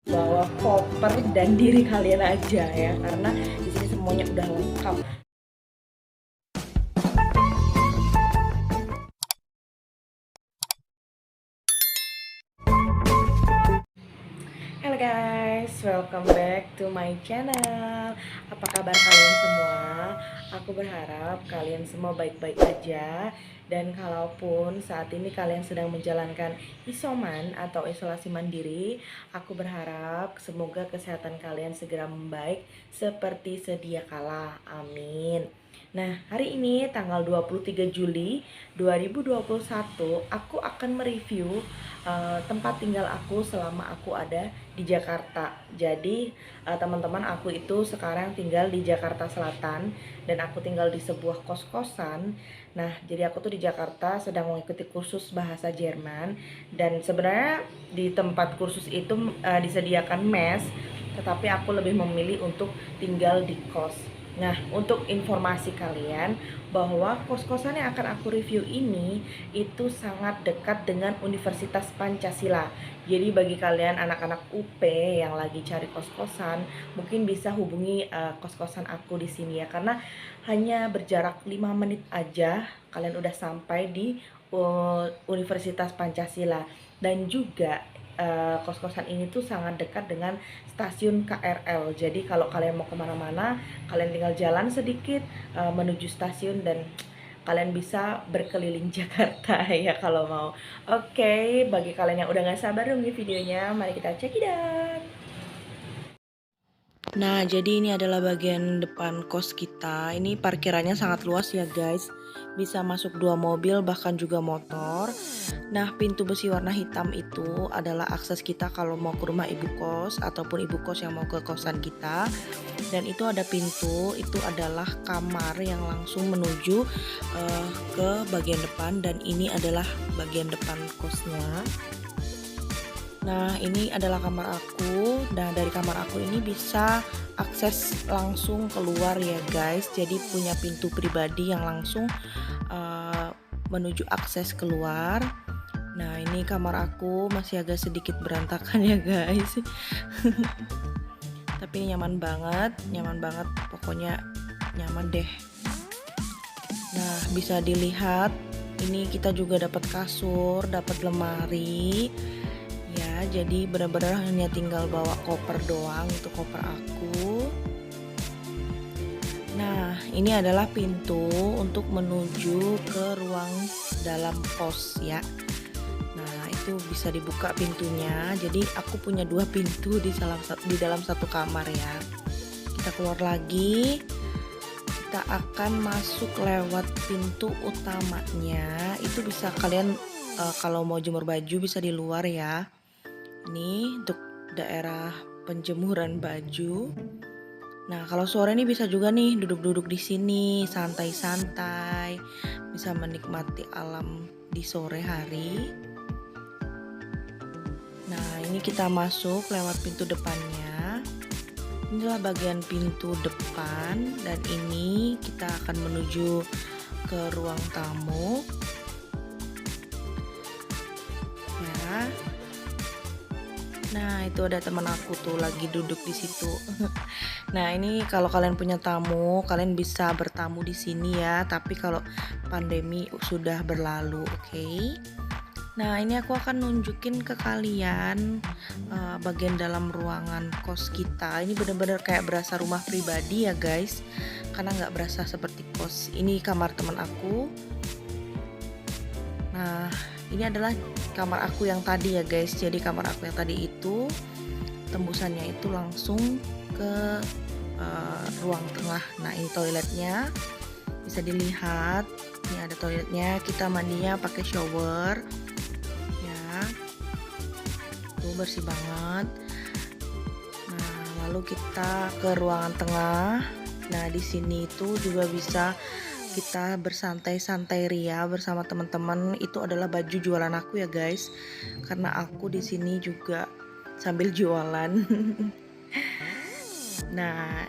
bawa koper dan diri kalian aja ya, karena di sini semuanya udah lengkap. Halo guys, welcome back to my channel. Apa kabar kalian semua? Aku berharap kalian semua baik-baik aja. Dan kalaupun saat ini kalian sedang menjalankan isoman atau isolasi mandiri, aku berharap semoga kesehatan kalian segera membaik seperti sedia kala. Amin. Nah, hari ini tanggal 23 Juli 2021, aku akan mereview tempat tinggal aku selama aku ada di Jakarta. Jadi teman-teman, aku itu sekarang tinggal di Jakarta Selatan dan aku tinggal di sebuah kos-kosan. Nah, jadi aku tuh di Jakarta sedang mengikuti kursus bahasa Jerman, dan sebenarnya di tempat kursus itu disediakan mes, tetapi aku lebih memilih untuk tinggal di kos. Nah, untuk informasi kalian bahwa kos-kosan yang akan aku review ini itu sangat dekat dengan Universitas Pancasila. Jadi bagi kalian anak-anak UP yang lagi cari kos-kosan, mungkin bisa hubungi kos-kosan aku di sini ya, karena hanya berjarak 5 menit aja kalian udah sampai di Universitas Pancasila. Dan juga kos-kosan ini tuh sangat dekat dengan stasiun KRL. Jadi kalau kalian mau kemana-mana, kalian tinggal jalan sedikit menuju stasiun dan kalian bisa berkeliling Jakarta ya kalau mau. Oke, bagi kalian yang udah gak sabar nunggu videonya, mari kita check it out. Nah, jadi ini adalah bagian depan kos kita. Ini parkirannya sangat luas ya guys. Bisa masuk 2 mobil bahkan juga motor. Nah, pintu besi warna hitam itu adalah akses kita kalau mau ke rumah ibu kos ataupun ibu kos yang mau ke kosan kita. Dan itu ada pintu, itu adalah kamar yang langsung menuju ke bagian depan, dan ini adalah bagian depan kosnya. Nah, ini adalah kamar aku. Nah, dari kamar aku ini bisa akses langsung keluar ya guys. Jadi punya pintu pribadi yang langsung menuju akses keluar. Nah, ini kamar aku masih agak sedikit berantakan ya guys. Tapi ini nyaman banget, pokoknya nyaman deh. Nah, bisa dilihat ini kita juga dapat kasur, dapat lemari. Ya, jadi benar-benar hanya tinggal bawa koper doang, itu koper aku. Nah, ini adalah pintu untuk menuju ke ruang dalam kos ya. Nah, itu bisa dibuka pintunya. Jadi aku punya 2 pintu di dalam satu kamar ya. Kita keluar lagi. Kita akan masuk lewat pintu utamanya. Itu bisa kalian kalau mau jemur baju bisa di luar ya. Ini untuk daerah penjemuran baju. Nah, kalau sore ini bisa juga nih duduk-duduk di sini, santai-santai, bisa menikmati alam di sore hari. Nah, ini kita masuk lewat pintu depannya. Inilah bagian pintu depan, dan ini kita akan menuju ke ruang tamu. Ya. Nah, itu ada teman aku tuh lagi duduk di situ. Nah, ini kalau kalian punya tamu, kalian bisa bertamu di sini ya. Tapi kalau pandemi sudah berlalu, oke? Nah, ini aku akan nunjukin ke kalian bagian dalam ruangan kos kita. Ini benar-benar kayak berasa rumah pribadi ya guys, karena nggak berasa seperti kos. Ini kamar teman aku. Nah, ini adalah kamar aku yang tadi ya guys. Jadi kamar aku yang tadi itu tembusannya itu langsung ke ruang tengah. Nah, ini toiletnya, bisa dilihat. Ini ada toiletnya. Kita mandinya pakai shower. Ya, tuh bersih banget. Nah, lalu kita ke ruangan tengah. Nah, di sini itu juga bisa kita bersantai-santai ria bersama teman-teman. Itu adalah baju jualan aku ya guys, karena aku di sini juga sambil jualan. Nah,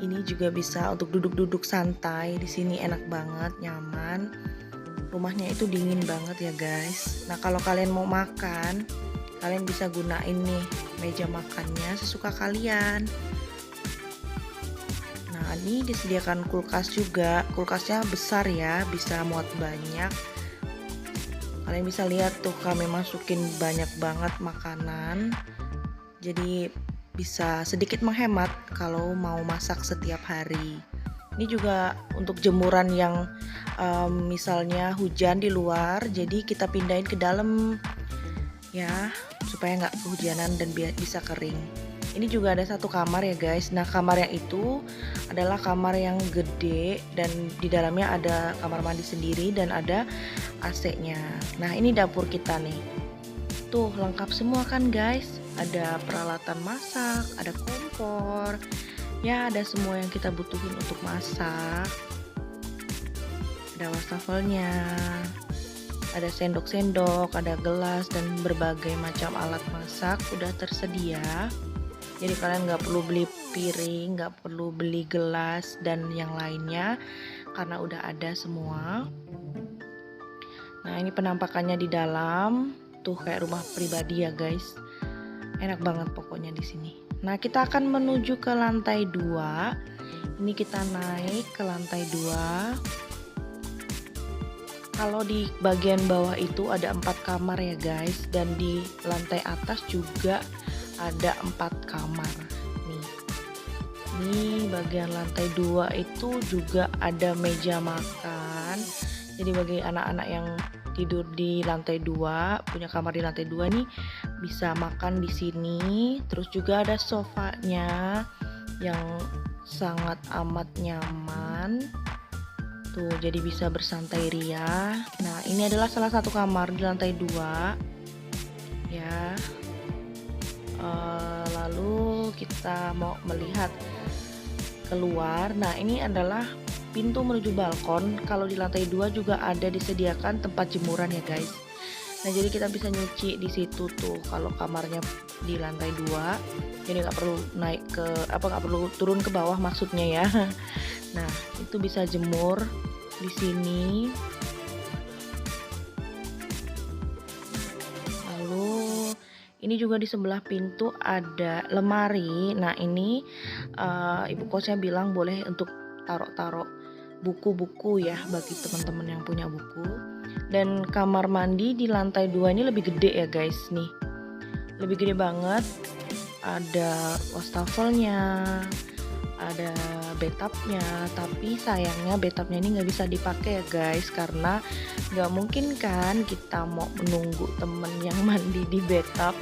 ini juga bisa untuk duduk-duduk santai di sini, enak banget, nyaman. Rumahnya itu dingin banget ya guys. Nah, kalau kalian mau makan, kalian bisa gunain nih meja makannya sesuka kalian. Nah, ini disediakan kulkas juga. Kulkasnya besar ya, bisa muat banyak. Kalian bisa lihat tuh, kami masukin banyak banget makanan. Jadi bisa sedikit menghemat kalau mau masak setiap hari. Ini juga untuk jemuran yang misalnya hujan di luar, jadi kita pindahin ke dalam ya, supaya nggak kehujanan dan bisa kering. Ini juga ada satu kamar ya guys. Nah, kamar yang itu adalah kamar yang gede dan di dalamnya ada kamar mandi sendiri dan ada AC-nya. Nah, ini dapur kita nih. Tuh lengkap semua kan guys. Ada peralatan masak, ada kompor. Ya, ada semua yang kita butuhin untuk masak. Ada wastafelnya, ada sendok-sendok, ada gelas, dan berbagai macam alat masak udah tersedia. Jadi kalian nggak perlu beli piring, nggak perlu beli gelas dan yang lainnya, karena udah ada semua. Nah, ini penampakannya di dalam, tuh kayak rumah pribadi ya guys. Enak banget pokoknya di sini. Nah, kita akan menuju ke lantai 2. Ini kita naik ke lantai 2. Kalau di bagian bawah itu ada 4 kamar ya guys, dan di lantai atas juga ada 4 kamar. Nih bagian lantai 2 itu juga ada meja makan. Jadi bagi anak-anak yang tidur di lantai 2, punya kamar di lantai 2 nih, bisa makan di sini. Terus juga ada sofanya yang sangat amat nyaman. Tuh, jadi bisa bersantai ria. Nah, ini adalah salah satu kamar di lantai 2. Ya. Lalu kita mau melihat keluar. Nah, ini adalah pintu menuju balkon. Kalau di lantai 2 juga ada disediakan tempat jemuran ya guys. Nah, jadi kita bisa nyuci di situ tuh kalau kamarnya di lantai 2. Jadi nggak perlu naik ke nggak perlu turun ke bawah maksudnya ya. Nah, itu bisa jemur di sini. Lalu ini juga di sebelah pintu ada lemari. Nah, ini ibu kosnya bilang boleh untuk taruh-taruh buku-buku ya bagi teman-teman yang punya buku. Dan kamar mandi di lantai 2 ini lebih gede ya guys nih. Lebih gede banget. Ada wastafelnya, ada bathtubnya, tapi sayangnya bathtubnya ini nggak bisa dipakai ya guys, karena nggak mungkin kan kita mau menunggu temen yang mandi di bathtub.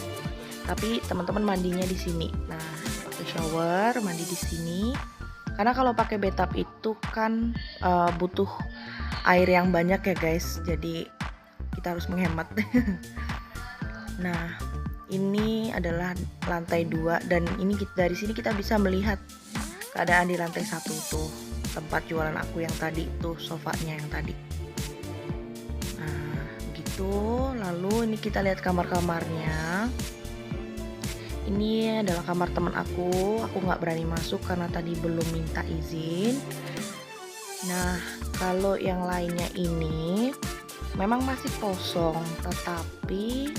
Tapi teman-teman mandinya di sini. Nah, pakai shower, mandi di sini. Karena kalau pakai bathtub itu kan butuh air yang banyak ya guys, jadi kita harus menghemat. Nah, ini adalah lantai 2 dan ini dari sini kita bisa melihat keadaan di lantai 1 tuh, tempat jualan aku yang tadi tuh, sofanya yang tadi. Nah, gitu. Lalu ini kita lihat kamar-kamarnya. Ini adalah kamar teman aku nggak berani masuk karena tadi belum minta izin. Nah, kalau yang lainnya ini memang masih kosong, tetapi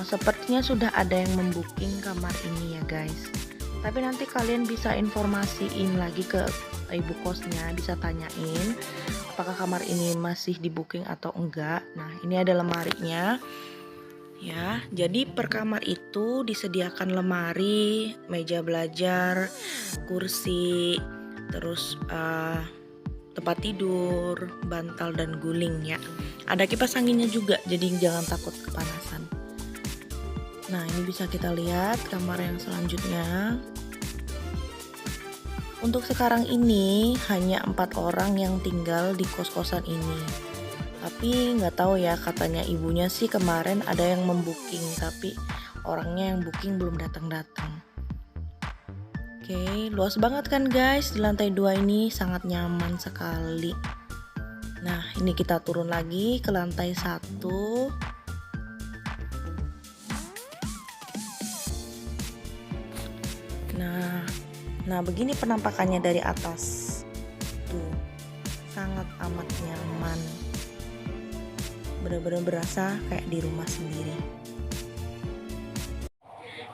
sepertinya sudah ada yang membooking kamar ini ya guys. Tapi nanti kalian bisa informasiin lagi ke ibu kosnya, bisa tanyain apakah kamar ini masih di booking atau enggak. Nah, ini ada lemarinya. Ya, jadi per kamar itu disediakan lemari, meja belajar, kursi, terus tempat tidur, bantal dan guling ya. Ada kipas anginnya juga, jadi jangan takut kepanasan. Nah, ini bisa kita lihat kamar yang selanjutnya. Untuk sekarang ini hanya 4 orang yang tinggal di kos-kosan ini. Tapi nggak tahu ya, katanya ibunya sih kemarin ada yang membooking, tapi orangnya yang booking belum datang-datang. Oke, luas banget kan guys, di lantai 2 ini sangat nyaman sekali. Nah, ini kita turun lagi ke lantai 1. Nah, begini penampakannya dari atas. Tuh, sangat amat nyaman. Benar-benar berasa kayak di rumah sendiri.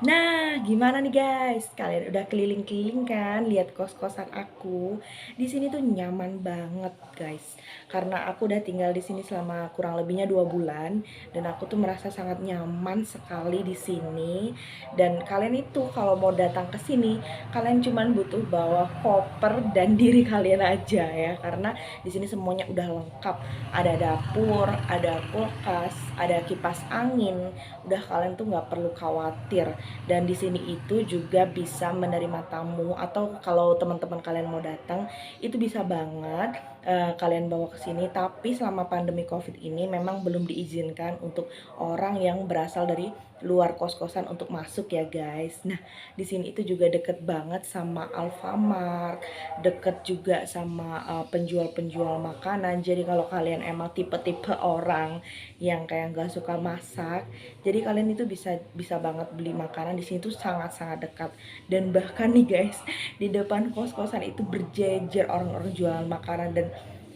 Nah, gimana nih guys? Kalian udah keliling-keliling kan lihat kos-kosan aku? Di sini tuh nyaman banget, guys. Karena aku udah tinggal di sini selama kurang lebihnya 2 bulan dan aku tuh merasa sangat nyaman sekali di sini. Dan kalian itu kalau mau datang ke sini, kalian cuman butuh bawa koper dan diri kalian aja ya. Karena di sini semuanya udah lengkap. Ada dapur, ada kulkas, ada kipas angin. Udah kalian tuh nggak perlu khawatir, dan di sini itu juga bisa menerima tamu, atau kalau teman-teman kalian mau datang itu bisa banget kalian bawa ke sini. Tapi selama pandemi Covid ini memang belum diizinkan untuk orang yang berasal dari luar kos-kosan untuk masuk ya guys. Nah, di sini itu juga deket banget sama Alfamart, deket juga sama penjual-penjual makanan. Jadi kalau kalian emang tipe-tipe orang yang kayak nggak suka masak, jadi kalian itu bisa bisa banget beli makanan di sini tuh sangat-sangat dekat. Dan bahkan nih guys, di depan kos-kosan itu berjejer orang-orang jualan makanan. Dan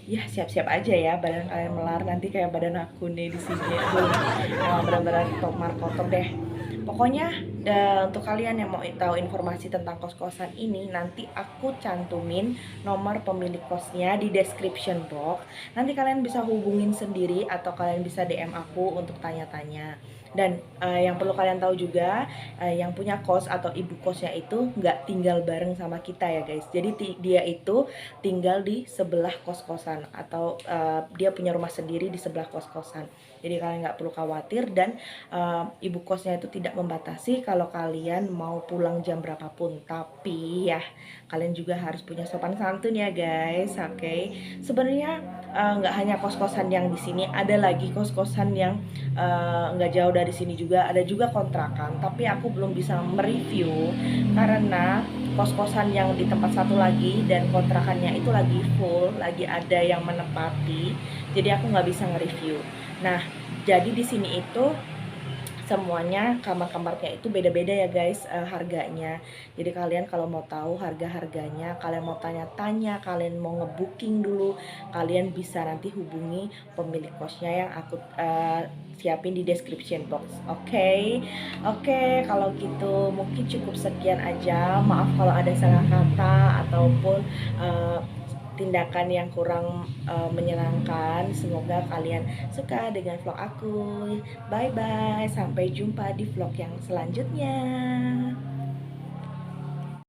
ya siap-siap aja ya badan kalian melar nanti kayak badan aku nih di sini. Aduh, emang benar-benar tomar kotor deh. Pokoknya untuk kalian yang mau tahu informasi tentang kos-kosan ini, nanti aku cantumin nomor pemilik kosnya di description box. Nanti kalian bisa hubungin sendiri atau kalian bisa DM aku untuk tanya-tanya. Dan yang perlu kalian tahu juga, yang punya kos atau ibu kosnya itu nggak tinggal bareng sama kita ya guys. Jadi dia itu tinggal di sebelah kos-kosan, atau dia punya rumah sendiri di sebelah kos-kosan. Jadi kalian nggak perlu khawatir. Dan ibu kosnya itu tidak membatasi kalau kalian mau pulang jam berapapun. Tapi ya kalian juga harus punya sopan santun ya guys. Oke. Sebenarnya nggak hanya kos-kosan yang di sini, ada lagi kos-kosan yang nggak jauh dari sini juga, ada juga kontrakan. Tapi aku belum bisa mereview karena kos-kosan yang di tempat satu lagi dan kontrakannya itu lagi full, lagi ada yang menempati. Jadi aku nggak bisa nge-review. Nah, jadi di sini itu semuanya kamar-kamarnya itu beda-beda ya guys, harganya. Jadi kalian kalau mau tahu harga-harganya, kalian mau tanya-tanya, kalian mau ngebooking dulu, kalian bisa nanti hubungi pemilik kosnya yang aku siapin di description box. Oke. Oke, kalau gitu mungkin cukup sekian aja. Maaf kalau ada salah kata ataupun tindakan yang kurang menyenangkan. Semoga kalian suka dengan vlog aku. Bye bye, sampai jumpa di vlog yang selanjutnya.